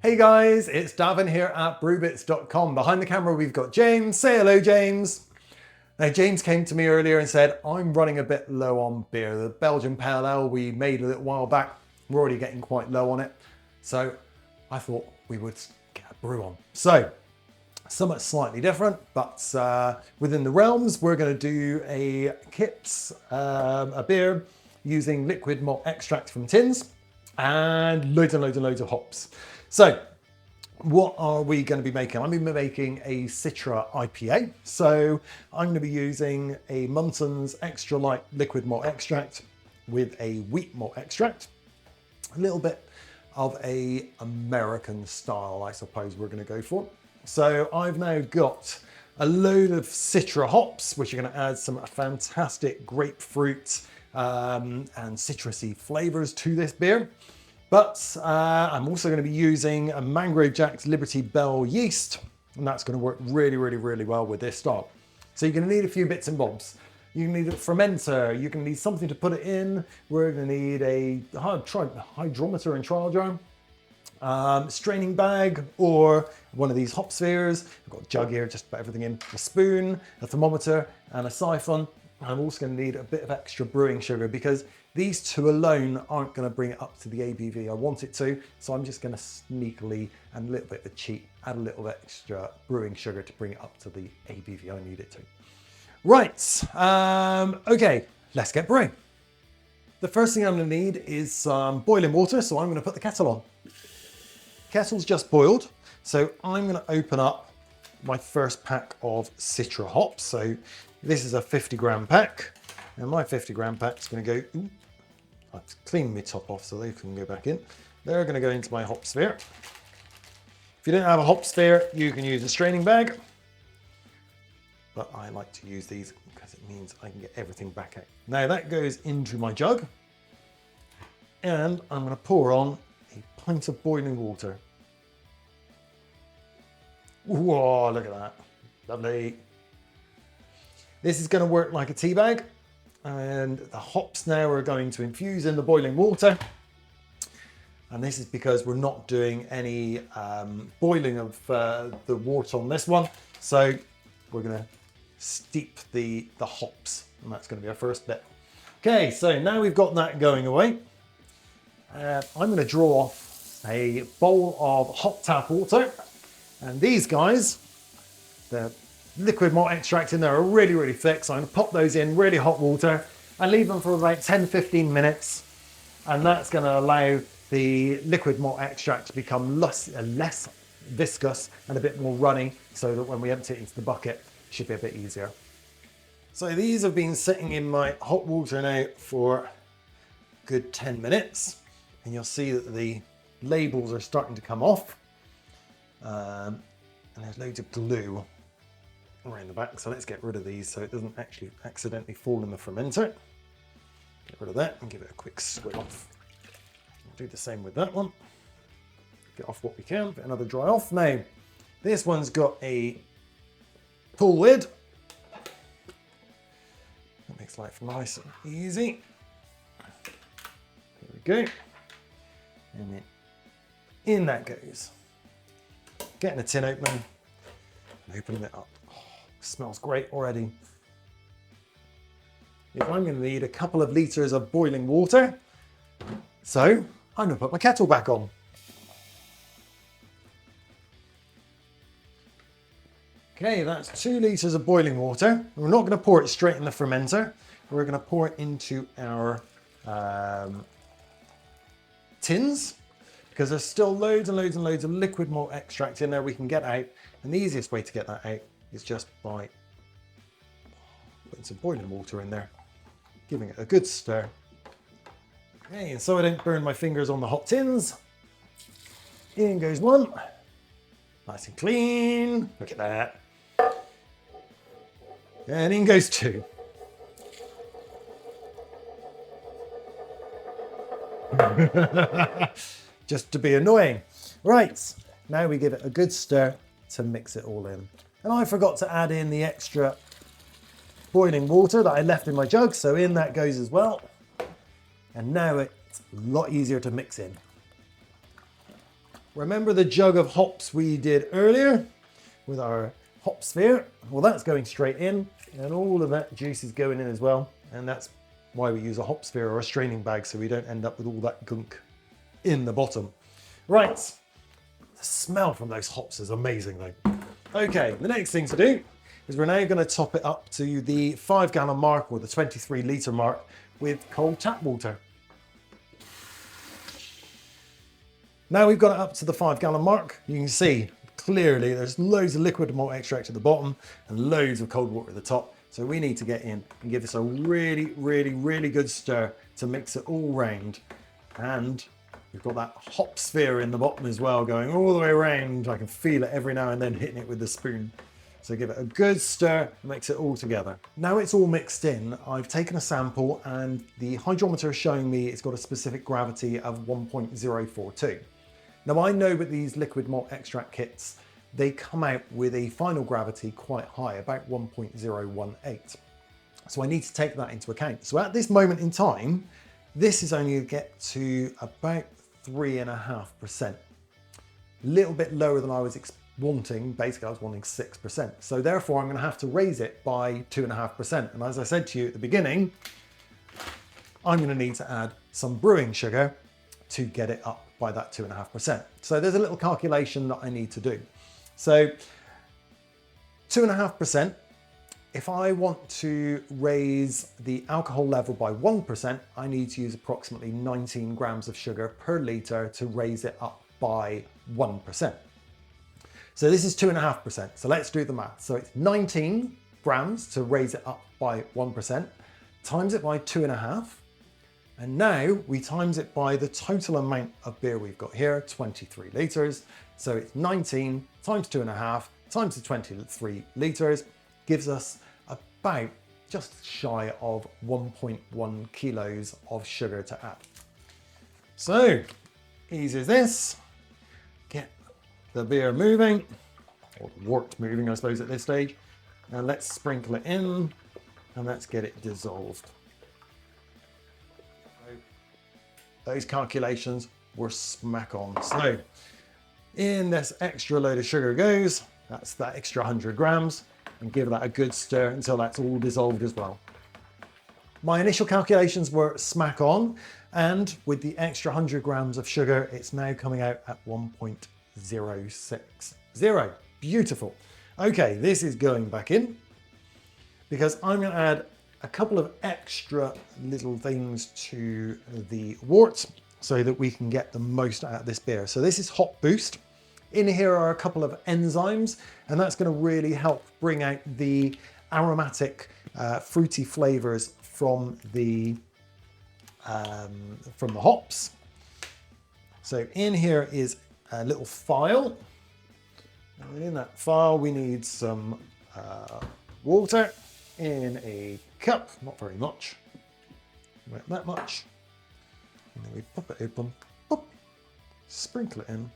Hey guys, it's Davin here at brewbits.com. Behind the camera we've got James. Say hello, James. Now James came to me earlier and said, I'm running a bit low on beer. The Belgian Pale Ale we made a little while back, we're already getting quite low on it. So I thought we would get a brew on. So somewhat slightly different, but within the realms, we're going to do a Kips, a beer using liquid malt extract from tins and loads and loads and loads of hops. So what are we going to be making? I'm going to be making a Citra IPA. So I'm going to be using a Muntons extra light liquid malt extract with a wheat malt extract. A little bit of a American style, I suppose we're going to go for. So I've now got a load of Citra hops, which are going to add some fantastic grapefruit and citrusy flavors to this beer. But I'm also going to be using a Mangrove Jack's Liberty Bell yeast, and that's going to work really, really, really well with this style. So you're going to need a few bits and bobs. You're going to need a fermenter, you're going to need something to put it in. We're going to need a hydrometer and trial jar, straining bag, or one of these hop spheres. I've got a jug here, just put everything in, a spoon, a thermometer, and a siphon. I'm also going to need a bit of extra brewing sugar because these two alone aren't going to bring it up to the ABV I want it to. So I'm just going to sneakily and a little bit of a cheat, add a little extra brewing sugar to bring it up to the ABV I need it to. Right, okay, let's get brewing. The first thing I'm going to need is some boiling water, so I'm going to put the kettle on. Kettle's just boiled, so I'm going to open up my first pack of Citra hops. So this is a 50 gram pack, and my 50 gram pack is going to go, I've cleaned my top off so they can go back in. They're going to go into my hop sphere. If you don't have a hop sphere, you can use a straining bag, but I like to use these because it means I can get everything back out. Now that goes into my jug, and I'm going to pour on a pint of boiling water. Whoa, look at that. Lovely. This is going to work like a tea bag, and the hops now are going to infuse in the boiling water. And this is because we're not doing any boiling of the water on this one. So we're going to steep the hops, and that's going to be our first bit. Okay, so now we've got that going away. I'm going to draw off a bowl of hot tap water, and these guys, the liquid malt extract in there are really, really thick, so I'm going to pop those in really hot water and leave them for about 10-15 minutes, and that's going to allow the liquid malt extract to become less viscous and a bit more runny, so that when we empty it into the bucket, it should be a bit easier. So these have been sitting in my hot water now for a good 10 minutes, and you'll see that the labels are starting to come off, and there's loads of glue around the back, so let's get rid of these so it doesn't actually accidentally fall in the fermenter. Get rid of that and give it a quick swill off. Do the same with that one. Get off what we can, get another dry off. Now, this one's got a pull lid. That makes life nice and easy. There we go. And then in that goes. Getting the tin open and opening it up. Oh, smells great already. I'm going to need a couple of litres of boiling water, so I'm going to put my kettle back on. Okay, that's 2 litres of boiling water. We're not going to pour it straight in the fermenter. We're going to pour it into our tins, because there's still loads and loads and loads of liquid malt extract in there we can get out. And the easiest way to get that out is just by putting some boiling water in there, giving it a good stir. Okay, and so I don't burn my fingers on the hot tins. In goes one. Nice and clean. Look at that. And in goes 2. Just to be annoying. Right, now we give it a good stir to mix it all in. And I forgot to add in the extra boiling water that I left in my jug, so in that goes as well. And now it's a lot easier to mix in. Remember the jug of hops we did earlier with our hop sphere? Well, that's going straight in, and all of that juice is going in as well. And that's why we use a hop sphere or a straining bag, so we don't end up with all that gunk in the bottom. Right, the smell from those hops is amazing though. Okay, the next thing to do is we're now going to top it up to the 5 gallon mark or the 23 litre mark with cold tap water. Now we've got it up to the 5 gallon mark, you can see clearly there's loads of liquid malt extract at the bottom and loads of cold water at the top. So we need to get in and give this a really, really, really good stir to mix it all round. And we've got that hop sphere in the bottom as well, going all the way around. I can feel it every now and then hitting it with the spoon. So give it a good stir, mix it all together. Now it's all mixed in, I've taken a sample and the hydrometer is showing me it's got a specific gravity of 1.042. Now I know with these liquid malt extract kits, they come out with a final gravity quite high, about 1.018. So I need to take that into account. So at this moment in time, this is only going to get to about 3.5%. A little bit lower than I was wanting. Basically, I was wanting 6%. So therefore, I'm going to have to raise it by 2.5%. And as I said to you at the beginning, I'm going to need to add some brewing sugar to get it up by that 2.5%. So there's a little calculation that I need to do. So 2.5%, if I want to raise the alcohol level by 1%, I need to use approximately 19 grams of sugar per litre to raise it up by 1%. So this is 2.5%. So let's do the math. So it's 19 grams to raise it up by 1%, times it by 2.5. And now we times it by the total amount of beer we've got here, 23 litres. So it's 19 times 2.5 times the 23 litres gives us about just shy of 1.1 kilos of sugar to add. So easy as this, get the beer moving, or the wort moving I suppose at this stage, and let's sprinkle it in and let's get it dissolved. Those calculations were smack on. So in this extra load of sugar goes, that's that extra 100 grams, and give that a good stir until that's all dissolved as well. My initial calculations were smack on, and with the extra 100 grams of sugar, it's now coming out at 1.060. Beautiful. Okay, this is going back in because I'm going to add a couple of extra little things to the wort so that we can get the most out of this beer. So this is Hop Boost. In here are a couple of enzymes, and that's going to really help bring out the aromatic, fruity flavors from the hops. So in here is a little phial, and in that phial we need some water in a cup, not very much, about that much, and then we pop it open, pop, sprinkle it in,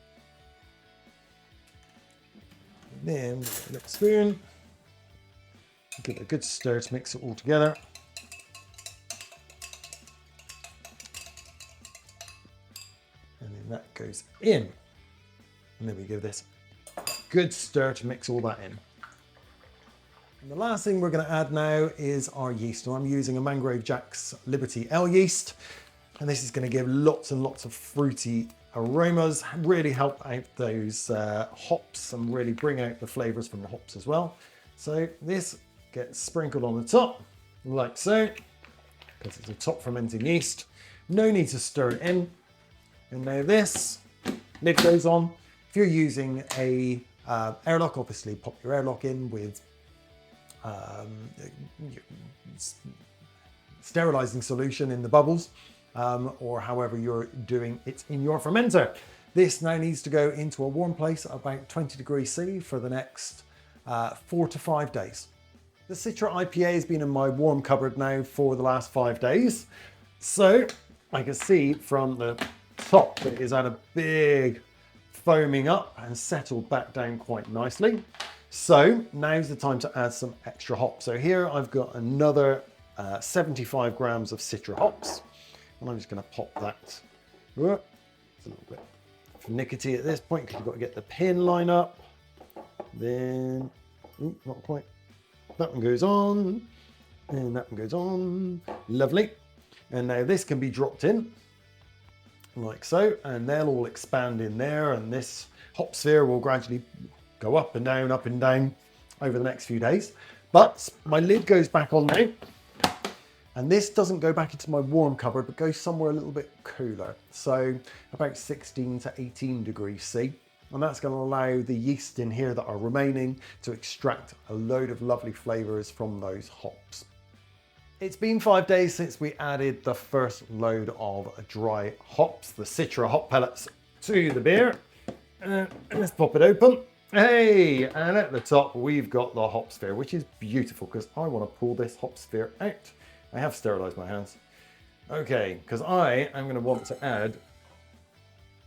and then with a little spoon, give it a good stir to mix it all together. And then that goes in, and then we give this a good stir to mix all that in. And the last thing we're going to add now is our yeast. So I'm using a Mangrove Jack's Liberty L yeast, and this is going to give lots and lots of fruity aromas, really help out those hops and really bring out the flavors from the hops as well. So this gets sprinkled on the top like so, because it's a top fermenting yeast. No need to stir it in. And now this lid goes on. If you're using a airlock, obviously pop your airlock in with sterilizing solution in the bubbles, or however you're doing it in your fermenter. This now needs to go into a warm place at about 20 degrees C for the next 4 to 5 days. The Citra IPA has been in my warm cupboard now for the last 5 days. So I can see from the top that it is at a big foaming up and settled back down quite nicely. So now's the time to add some extra hops. So here I've got another 75 grams of Citra hops, and I'm just going to pop that. It's a little bit finicky at this point because you've got to get the pin line up. Then, not quite. That one goes on, and that one goes on. Lovely. And now this can be dropped in, like so, and they'll all expand in there, and this hop sphere will gradually go up and down over the next few days. But my lid goes back on now. And this doesn't go back into my warm cupboard, but goes somewhere a little bit cooler. So about 16 to 18 degrees C. And that's going to allow the yeast in here that are remaining to extract a load of lovely flavors from those hops. It's been 5 days since we added the first load of dry hops, the Citra hop pellets, to the beer. Let's pop it open. Hey, and at the top we've got the hop sphere, which is beautiful because I want to pull this hop sphere out. I have sterilized my hands. Okay, because I am going to want to add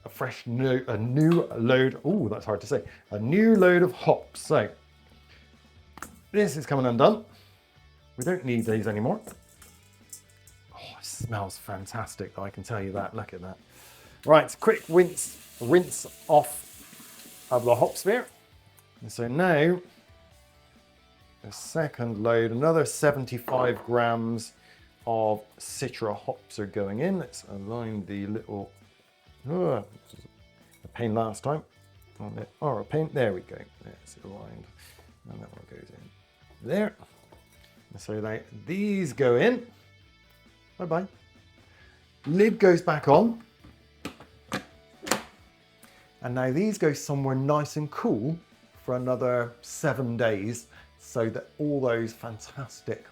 a new load. Oh, that's hard to say. A new load of hops. So this is coming undone. We don't need these anymore. Oh, it smells fantastic. I can tell you that. Look at that. Right, quick rinse off of the hop sphere. And so now, the second load, another 75 grams of Citra hops are going in. Let's align the little, a pain last time. Or a pain, there we go. It's aligned. And that one goes in there. And so these go in. Bye-bye. Lid goes back on. And now these go somewhere nice and cool for another 7 days, so that all those fantastic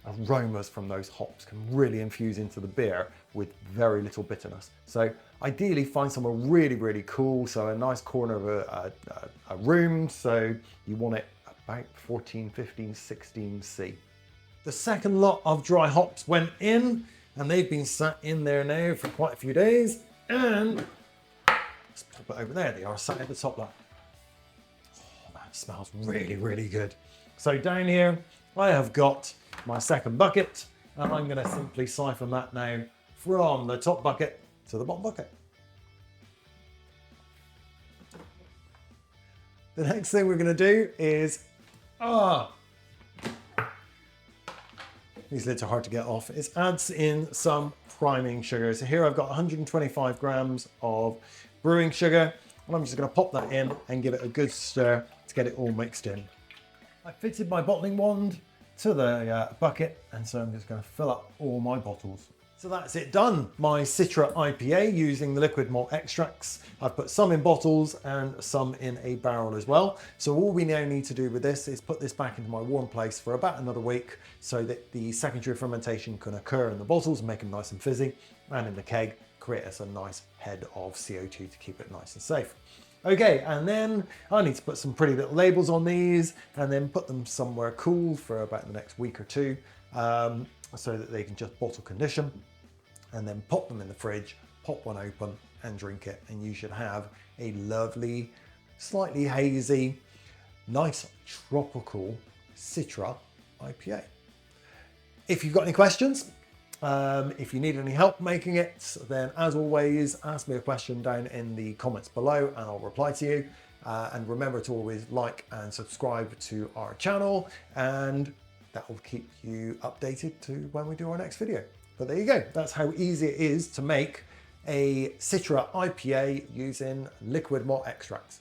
aromas from those hops can really infuse into the beer with very little bitterness. So ideally find somewhere really, really cool. So a nice corner of a room. So you want it about 14, 15, 16 C. The second lot of dry hops went in, and they've been sat in there now for quite a few days. And let's pop it over there. They are sat at the top like, oh man, it smells really, really good. So down here, I have got my second bucket, and I'm going to simply siphon that now from the top bucket to the bottom bucket. The next thing we're going to do is, these lids are hard to get off, is adds in some priming sugar. So here I've got 125 grams of brewing sugar, and I'm just going to pop that in and give it a good stir to get it all mixed in. I fitted my bottling wand to the bucket, and so I'm just going to fill up all my bottles. So that's it done. My Citra IPA using the liquid malt extracts. I've put some in bottles and some in a barrel as well. So all we now need to do with this is put this back into my warm place for about another week so that the secondary fermentation can occur in the bottles and make them nice and fizzy, and in the keg create us a nice head of CO2 to keep it nice and safe. Okay, and then I need to put some pretty little labels on these and then put them somewhere cool for about the next week or two, so that they can just bottle condition, and then pop them in the fridge, pop one open and drink it, and you should have a lovely, slightly hazy, nice tropical Citra IPA. If you've got any questions, if you need any help making it, then as always, ask me a question down in the comments below and I'll reply to you. And remember to always like and subscribe to our channel, and that will keep you updated to when we do our next video. But there you go. That's how easy it is to make a Citra IPA using liquid malt extracts.